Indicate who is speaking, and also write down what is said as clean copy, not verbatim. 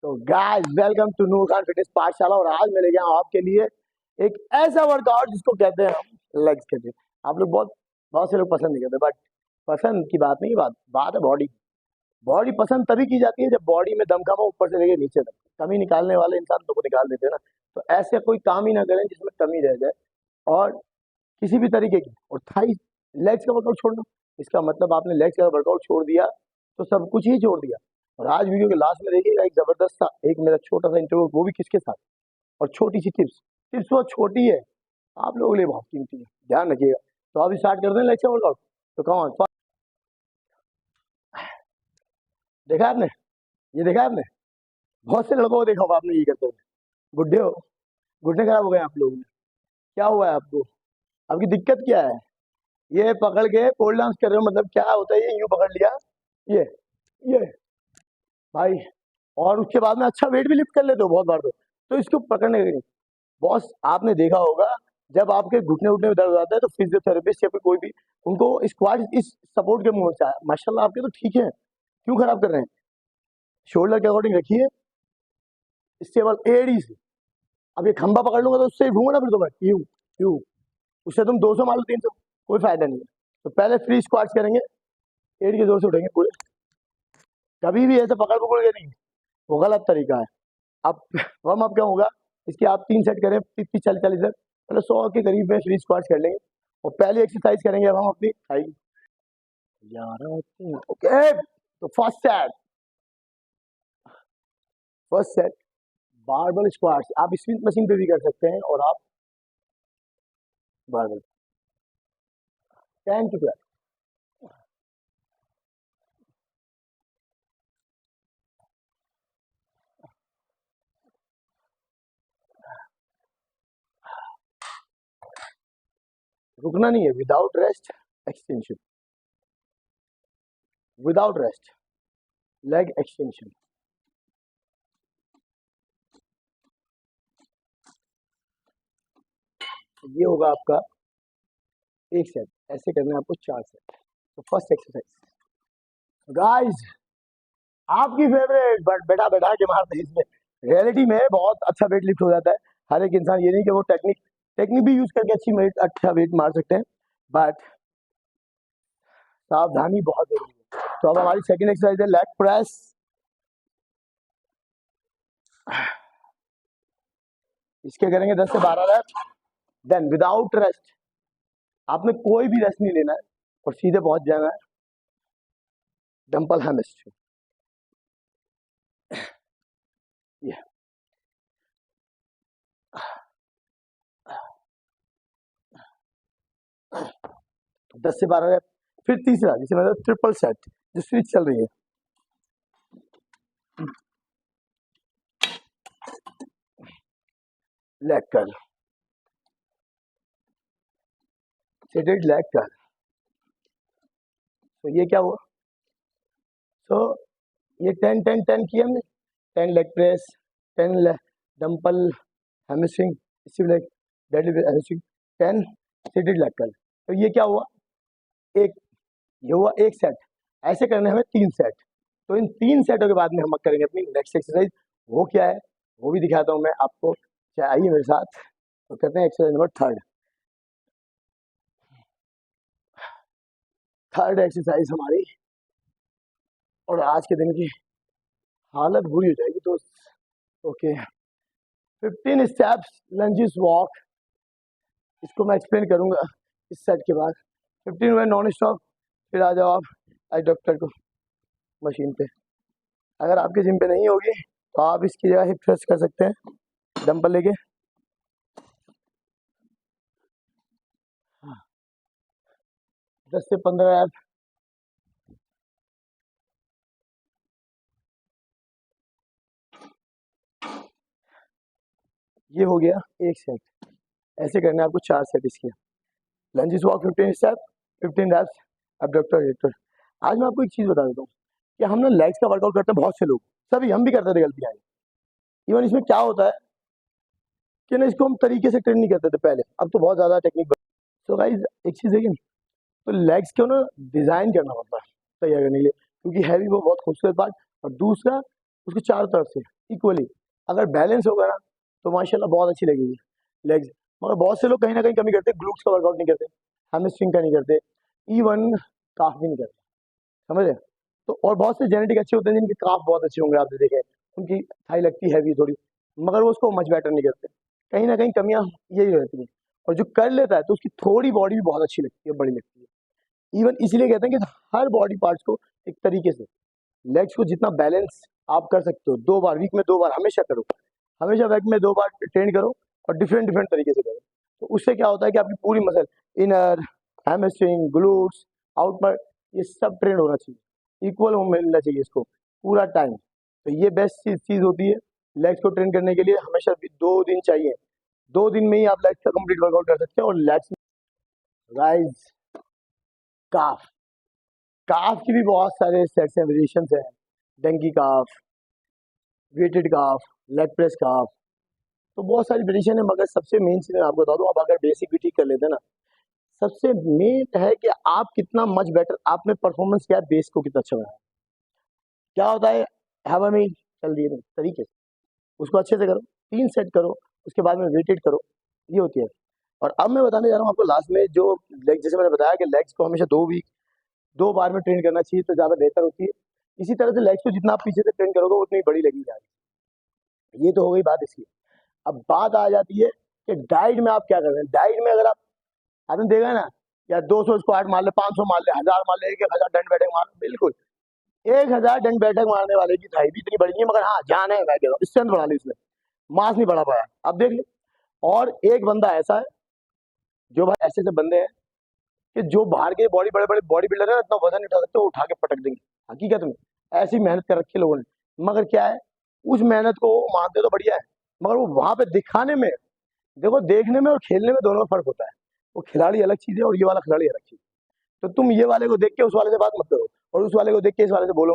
Speaker 1: तो guys welcome to Noor Khan fitness Pathshala. और आज मैं लेके आया हूं आपके लिए एक ऐसा वर्कआउट जिसको कहते हैं हम लेग्स के लिए। आप लोग बहुत बहुत से लोग पसंद नहीं करते, बट पसंद की बात नहीं, बात बात है बॉडी। बॉडी पसंद तभी की जाती है जब बॉडी में दम कम हो, ऊपर से लेके नीचे तक। कमी निकालने वाले इंसान तो को निकाल देते हैं ना। तो ऐसे कोई काम ही ना करें जिसमें कमी रह जाए, और किसी भी तरीके की। और थाई लेग्स का वर्कआउट छोड़ना, इसका मतलब आपने लेग्स का वर्कआउट छोड़ दिया तो सब कुछ ही छोड़ दिया। और आज वीडियो के लास्ट में देखिएगा एक जबरदस्त सा एक मेरा छोटा सा इंटरव्यू, वो भी किसके साथ, और छोटी सी टिप्स। टिप्स बहुत छोटी है, आप लोगों के लिए बहुत कीमती है, ध्यान रखिएगा। तो अभी स्टार्ट करते हैं लेग्स का वर्कआउट। तो कौन देखा आपने, ये देखा आपने, बहुत से लड़कों को देखा होगा आपने ये करते हुए। बुढ़े हो, घुटने खराब हो गए आप लोगों के। क्या हुआ है आपको, आपकी दिक्कत क्या है? ये पकड़ के पोल डांस कर रहे हो, मतलब क्या होता है? ये यूं पकड़ लिया, ये भाई, और उसके बाद में अच्छा वेट भी लिफ्ट कर लेते हो बहुत बार। तो इसको पकड़ने के लिए बॉस, आपने देखा होगा जब आपके घुटने उठने में दर्द हो जाता है तो फिजियोथेरेपिस्ट या फिर कोई भी उनको स्क्वाट इस सपोर्ट के मुंह से आया। माशाल्लाह आपके तो ठीक है, क्यों खराब कर रहे हैं? शोल्डर के अकॉर्डिंग रखिए, स्टेबल एडी से। अब ये खंबा पकड़ लूंगा तो उससे ही घूंगा ना, फिर तो मैं यूं यूं, उससे तुम 200 मार लो 300, कोई फायदा नहीं है। तो पहले फ्री स्क्वाट्स करेंगे, एड़ी के जोर से उठेंगे पूरे। कभी भी ऐसे पकड़ पकड़ के नहीं, वो गलत तरीका है। अब वार्म अप क्या होगा, इसके आप 3 सेट करें, 30-40 सेट, मतलब 100 के करीब में फ्री स्क्वाट्स कर लेंगे। और पहली एक्सरसाइज करेंगे अब हम अपनी थाई। ओके, तो फर्स्ट सेट बारबल स्क्वाट्स। आप स्मिथ मशीन पे भी कर सकते हैं, और आप बारबल 10 to 12। रुकना नहीं है, without rest extension, without rest leg extension. ये होगा आपका एक सेट, ऐसे करना है आपको 4 सेट। तो फर्स्ट एक्सरसाइज गाइस, आपकी फेवरेट, बट बैठा बैठा के मारते हैं इसमें। रियलिटी में बहुत अच्छा वेट लिफ्ट हो जाता है। हर एक इंसान, ये नहीं कि वो टेक्निक टेक्निक भी यूज करके अच्छा वेट मार सकते हैं, बट सावधानी बहुत जरूरी है। तो अब हमारी सेकंड एक्सरसाइज है लेग प्रेस। इसके करेंगे 10 से 12 रेप। देन विदाउट रेस्ट, आपने कोई भी रेस्ट नहीं लेना है और सीधे पहुंच जाना है डंपल हैमस्ट्रिंग। ये 10 से 12 रेप। फिर तीसरा, जिसे मतलब ट्रिपल सेट, जो स्विच चल रही है। लेग कर, सेटेड लेग कर। तो ये क्या हुआ? तो ये 10-10-10 किया हमने। 10 leg press, 10 dumbbell hamstring, leg deadlift hamstring, 10 seated leg curl. तो ये क्या हुआ? एक, ये हुआ एक सेट। ऐसे करने हमें 3 सेट। तो इन 3 सेटों के बाद में हम करेंगे अपनी नेक्स्ट एक्सरसाइज। वो क्या है वो भी दिखाता हूँ मैं आपको, आइए मेरे साथ। तो कहते हैं एक्सरसाइज नंबर थर्ड एक्सरसाइज हमारी, और आज के दिन की हालत बुरी हो जाएगी दोस्त। Okay, 15 steps lunges walk. इसको मैं एक्सप्लेन करूंगा इस सेट के बाद। 15 हुए नॉन स्टॉप। फिर आ जाओ आप आई डॉक्टर को मशीन पे। अगर आपके जिम पे नहीं होगी तो आप इसकी जगह हिप थ्रस्ट कर सकते हैं डंबल लेके। 10 से 15 ऐप। ये हो गया एक सेट। ऐसे करना है आपको 4 सेट इसके। Lunges walk 15 step, 15 reps, abductor adductor. आज मैं आपको एक चीज़ बता देता हूँ कि हम ना लेग्स का वर्कआउट करते हैं बहुत से लोग, सभी हम भी करते थे गलतियाँ। इवन इसमें क्या होता है कि ना, इसको हम तरीके से ट्रेन नहीं करते थे पहले, अब तो बहुत ज़्यादा टेक्निक। तो गाइस एक चीज़ है कि तो लेग्स को ना डिज़ाइन करना पड़ता है तैयार करने के लिए, क्योंकि हैवी वो बहुत खूबसूरत पार्ट। और दूसरा, उसको चारों तरफ से इक्वली अगर बैलेंस होगा ना तो माशाल्लाह बहुत अच्छी लगेगी लेग्स। मगर बहुत से लोग कहीं ना कहीं कमी करते हैं, ग्लूट्स का वर्कआउट नहीं करते, हैमस्ट्रिंग का नहीं करते, इवन काफ भी नहीं करते, समझ रहे? तो और बहुत से जेनेटिक अच्छे होते हैं जिनके काफ बहुत अच्छे होंगे, आपने देखे, उनकी थाई लगती है भी थोड़ी, मगर वो उसको मच बेटर नहीं करते। कहीं ना कहीं कमियां यही रहती हैं। और जो कर लेता है तो उसकी थोड़ी बॉडी भी बहुत अच्छी लगती है, बड़ी लगती है। इवन इसीलिए कहते हैं कि हर बॉडी पार्ट्स को एक तरीके से, लेग्स को जितना बैलेंस आप कर सकते हो, 2 बार वीक में 2 बार हमेशा करो, हमेशा वीक में 2 बार ट्रेन करो और डिफरेंट डिफरेंट तरीके से करो। तो उससे क्या होता है कि आपकी पूरी muscle, inner, hamstring, glutes, outer, ये सब ट्रेन होना चाहिए, इक्वल मिलना चाहिए इसको पूरा टाइम। तो ये बेस्ट चीज़ होती है लेग्स को ट्रेन करने के लिए। हमेशा भी 2 दिन चाहिए, 2 दिन में ही आप लेग्स का कंप्लीट वर्कआउट कर सकते हैं। और लेग्स राइज, काफ, काफ की भी बहुत सारे सेट्स हैं, वेरिएशन हैं, डंकी काफ, वेटेड काफ, लेग प्रेस काफ, तो बहुत सारी वेरिएशन है। मगर सबसे मेन चीज़ मैं आपको बता दूं, आप अगर बेसिक भी ठीक कर लेते हैं ना, सबसे मेन है कि आप कितना मच बेटर, आपने परफॉर्मेंस किया, बेस को कितना अच्छा बनाया। क्या होता है, हवा में ही चल दिए तरीके से उसको अच्छे से करो, 3 सेट करो, उसके बाद में वेटेड करो, ये होती है। और अब मैं बताने जा रहा हूँ आपको लास्ट में जो लेग, जैसे मैंने बताया कि लेग्स को हमेशा 2 वीक 2 बार में ट्रेन करना चाहिए तो ज़्यादा बेहतर होती है। इसी तरह से लेग्स को जितना आप पीछे से ट्रेन करोगे उतनी बड़ी लगेगी आगे। ये तो हो गई बात इसकी। अब बात आ जाती है कि डाइट में आप क्या कर रहे हैं। डाइट में अगर आपने देखा है ना, या 200 स्क्वाट मार ले, 500 मार ले, 1000 मार ले, 1000 डंड बैठक मार ले, बिल्कुल 1000 डंड बैठक मारने वाले की थाई भी इतनी बड़ी नहीं है, मगर हाँ जान है, मैं कह रहा हूँ स्ट्रेंथ बढ़ा ली इसने, मास नहीं बढ़ा पाया। अब देख लो, और एक बंदा ऐसा है, जो भाई ऐसे ऐसे बंदे हैं कि जो बाहर के बॉडी, बड़े बड़े बॉडी बिल्डर है, इतना वजन नहीं उठा सकते, वो उठा के पटक देंगे हकीकत में। ऐसी मेहनत कर रखी है लोगों ने, मगर क्या है, उस मेहनत को वो मानते तो बढ़िया है, मगर वो वहां पे दिखाने में, देखो देखने में और खेलने में दोनों में फर्क होता है। वो खिलाड़ी अलग चीज है और ये वाला खिलाड़ी अलग चीज है। तो तुम ये वाले को देख के उस वाले से बात मत करो, और उस वाले को देख के इस वाले से बोलो